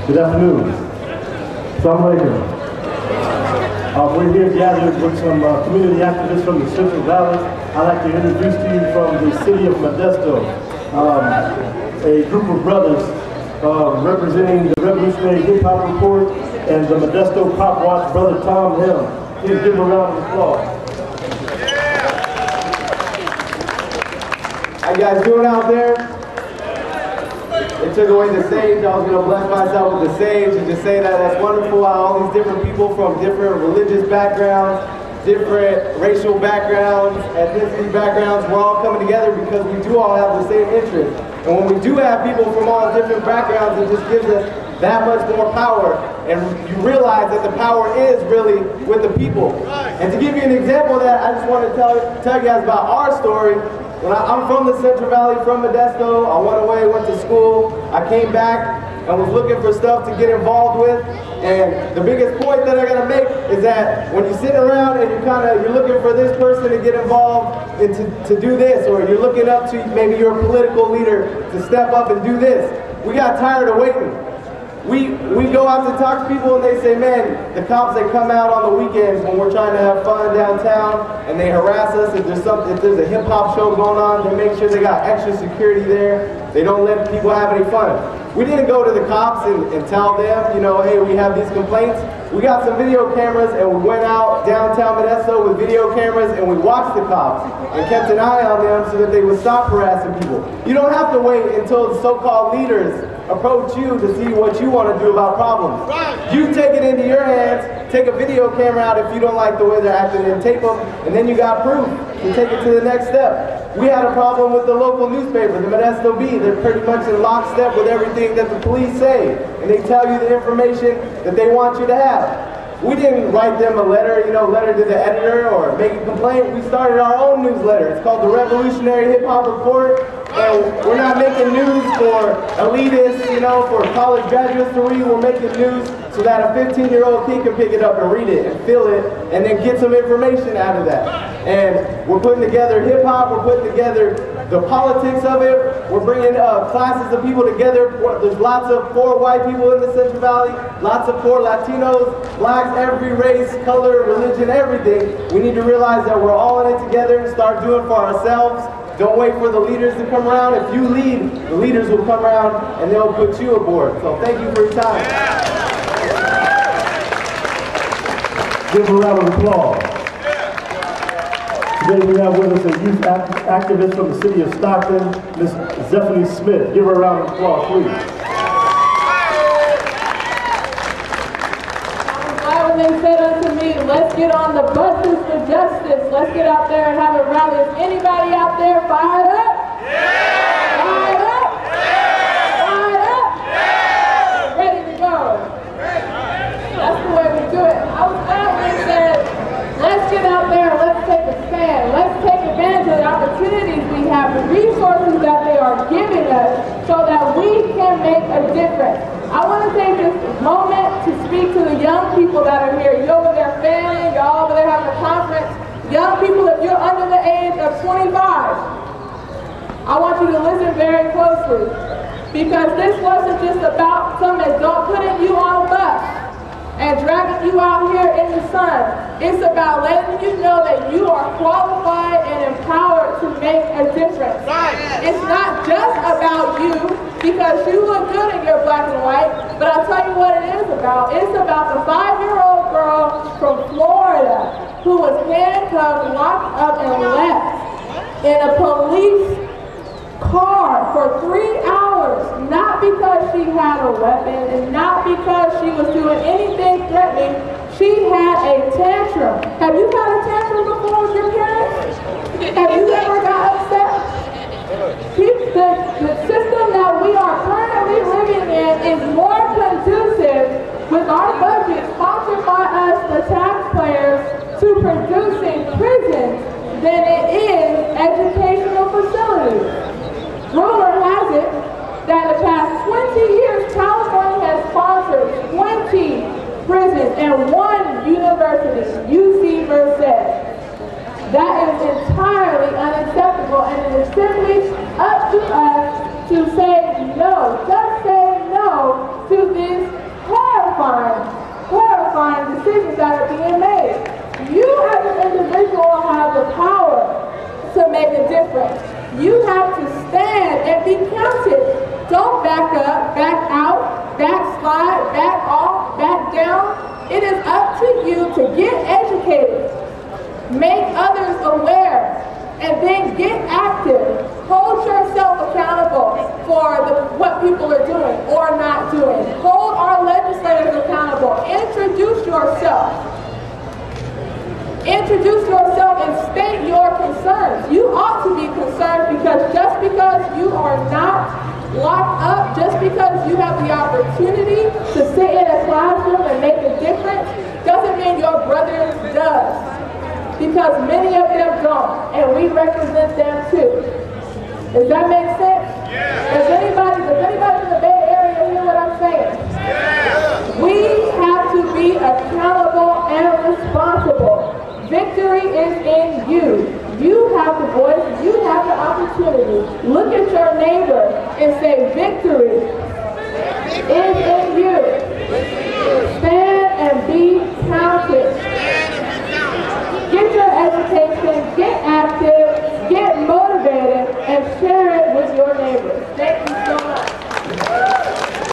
Good afternoon. Assalamu alaikum. We're here gathered with some community activists from the Central Valley. I'd like to introduce to you from the city of Modesto, a group of brothers representing the Revolutionary Hip Hop Report and the Modesto Pop Watch, Brother Tom Hill. Please give him a round of applause. How you guys doing out there? They took away the sage. I was going to bless myself with the sage and just say that that's wonderful how all these different people from different religious backgrounds, different racial backgrounds, ethnicity backgrounds, we're all coming together because we do all have the same interest. And when we do have people from all different backgrounds, it just gives us that much more power. And you realize that the power is really with the people. And to give you an example of that, I just want to tell you guys about our story. I'm from the Central Valley, from Modesto. I went away, went to school. I came back and was looking for stuff to get involved with. And the biggest point that I gotta make is that when you're sitting around and you're looking for this person to get involved and to do this, or you're looking up to maybe your political leader to step up and do this, we got tired of waiting. We go out to talk to people and they say, man, the cops, they come out on the weekends when we're trying to have fun downtown and they harass us. If there's a hip hop show going on, they make sure they got extra security there. They don't let people have any fun. We didn't go to the cops and tell them, you know, hey, we have these complaints. We got some video cameras and we went out downtown Modesto with video cameras and we watched the cops and kept an eye on them so that they would stop harassing people. You don't have to wait until the so-called leaders approach you to see what you want to do about problems. You take it into your hands, take a video camera out if you don't like the way they're acting and tape them, and then you got proof to take it to the next step. We had a problem with the local newspaper, the Modesto Bee. They're pretty much in lockstep with everything that the police say, and they tell you the information that they want you to have. We didn't write them a letter, letter to the editor or make a complaint. We started our own newsletter. It's called the Revolutionary Hip Hop Report. And we're not making news for elitists, for college graduates to read. We're making news so that a 15-year-old kid can pick it up and read it and feel it and then get some information out of that. And we're putting together hip-hop. We're putting together the politics of it. We're bringing classes of people together. There's lots of poor white people in the Central Valley, lots of poor Latinos, blacks, every race, color, religion, everything. We need to realize that we're all in it together and start doing for ourselves. Don't wait for the leaders to come around. If you lead, the leaders will come around and they'll put you aboard. So thank you for your time. Give a round of applause. Today we have with us a youth activist from the city of Stockton, Ms. Zephanie Smith. Give her a round of applause, please. They said unto me, let's get on the buses for justice. Let's get out there and have a rally. Is anybody out there fired up? Yeah! Fired up? Yeah! Fired up? Yeah! Ready to go. That's the way we do it. I was glad when they said, let's get out there and let's take a stand. Let's take advantage of the opportunities we have, the resources that they are giving us so that we can make a difference. I want to take this moment to speak to the young people that are here. You're over there family, you're all over there having a conference. Young people, if you're under the age of 25, I want you to listen very closely. Because this wasn't just about some adult putting you on a bus and dragging you out here in the sun. It's about letting you know that you are qualified and empowered to make a difference. It's not just about you, because you look good in your black and white, but I'll tell you what it is about. It's about the 5-year-old girl from Florida who was handcuffed, locked up, and left in a police car for 3 hours, not because she had a weapon and not because she was doing anything threatening. She had a tantrum. Have you had a tantrum before with your parents? Have you ever got upset? The system that we are currently living in is more conducive with our budget sponsored by us, the taxpayers, to producing prisons than it is educational facilities. Rumor has it that in the past 20 years, California has sponsored 20 prisons and 1 university, UC Merced. That is entirely unacceptable, and it is simply up to us to say no, just say no to this decisions that are being made. You as an individual have the power to make a difference. You have to stand and be counted. Don't back up, back out, backslide, back off, back down. It is up to you to get educated, make others aware, and then get active. Hold yourself accountable for what people are doing or not doing. Hold our legislators accountable. Introduce yourself. Introduce yourself and state your concerns. You ought to be concerned, because just because you are not locked up, just because you have the opportunity to sit in a classroom and make a difference, doesn't mean your brother does. Because many of them don't, and we represent them too. Does that make sense? Yeah. Does anybody in the Bay Area hear what I'm saying? Yeah. We have to be accountable and responsible. Victory is in you. You have the voice, you have the opportunity. Look at your neighbor and say, victory is in you. Stand and be counted. Get your education, get active, get motivated, and share it with your neighbors.